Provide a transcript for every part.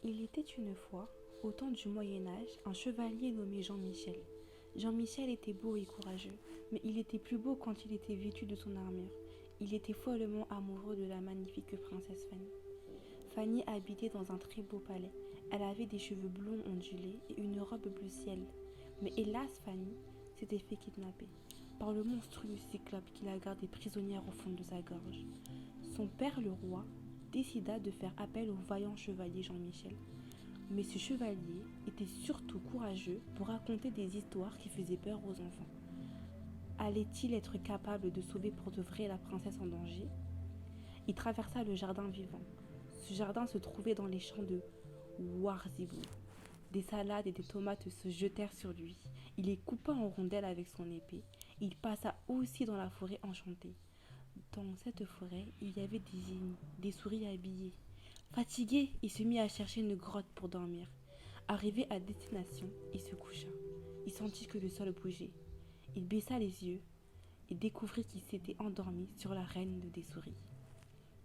Il était une fois, au temps du Moyen-Âge, un chevalier nommé Jean-Michel. Jean-Michel était beau et courageux, mais il était plus beau quand il était vêtu de son armure. Il était follement amoureux de la magnifique princesse Fanny. Fanny habitait dans un très beau palais. Elle avait des cheveux blonds ondulés et une robe bleu ciel. Mais hélas, Fanny s'était fait kidnapper par le monstrueux cyclope qui la gardait prisonnière au fond de sa gorge. Son père, le roi, décida de faire appel au vaillant chevalier Jean-Michel. Mais ce chevalier était surtout courageux pour raconter des histoires qui faisaient peur aux enfants. Allait-il être capable de sauver pour de vrai la princesse en danger? Il traversa le jardin vivant. Ce jardin se trouvait dans les champs de Warzibou. Des salades et des tomates se jetèrent sur lui. Il les coupa en rondelles avec son épée. Il passa aussi dans la forêt enchantée. Dans cette forêt, il y avait des génies, des souris habillées. Fatigué, il se mit à chercher une grotte pour dormir. Arrivé à destination, il se coucha. Il sentit que le sol bougeait. Il baissa les yeux et découvrit qu'il s'était endormi sur la reine des souris.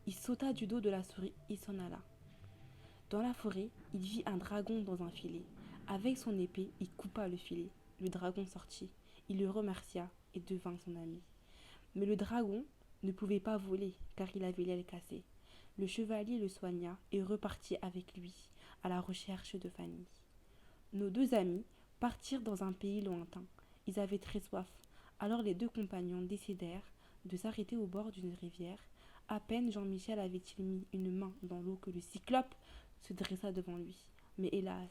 Il sauta du dos de la souris et s'en alla. Dans la forêt, il vit un dragon dans un filet. Avec son épée, il coupa le filet. Le dragon sortit. Il le remercia et devint son ami. Mais le dragon ne pouvait pas voler car il avait l'aile cassée. Le chevalier le soigna et repartit avec lui à la recherche de Fanny. Nos deux amis partirent dans un pays lointain. Ils avaient très soif. Alors les deux compagnons décidèrent de s'arrêter au bord d'une rivière. À peine Jean-Michel avait-il mis une main dans l'eau que le cyclope se dressa devant lui. Mais hélas,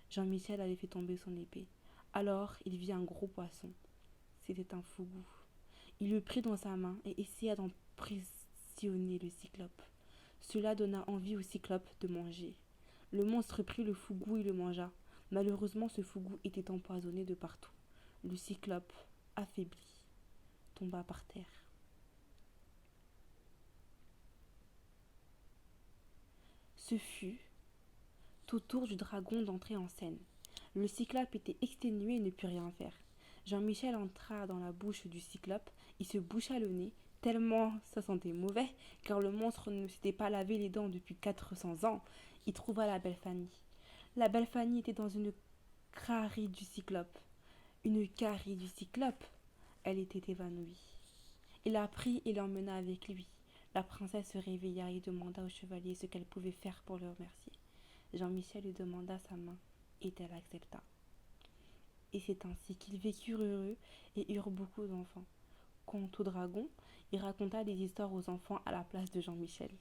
Jean-Michel avait fait tomber son épée. Alors il vit un gros poisson. C'était un fougou. Il le prit dans sa main et essaya d'emprisonner le cyclope. Cela donna envie au cyclope de manger. Le monstre prit le fougou et le mangea. Malheureusement, ce fougou était empoisonné de partout. Le cyclope, affaibli, tomba par terre. Ce fut au tour du dragon d'entrer en scène. Le cyclope était exténué et ne put rien faire. Jean-Michel entra dans la bouche du cyclope, il se boucha le nez, tellement ça sentait mauvais, car le monstre ne s'était pas lavé les dents depuis 400 ans. Il trouva la belle Fanny. La belle Fanny était dans une carie du cyclope. Une carie du cyclope. Elle était évanouie. Il la prit et l'emmena avec lui. La princesse se réveilla et demanda au chevalier ce qu'elle pouvait faire pour le remercier. Jean-Michel lui demanda sa main et elle accepta. Et c'est ainsi qu'ils vécurent heureux et eurent beaucoup d'enfants. Quant au dragon, il raconta des histoires aux enfants à la place de Jean-Michel.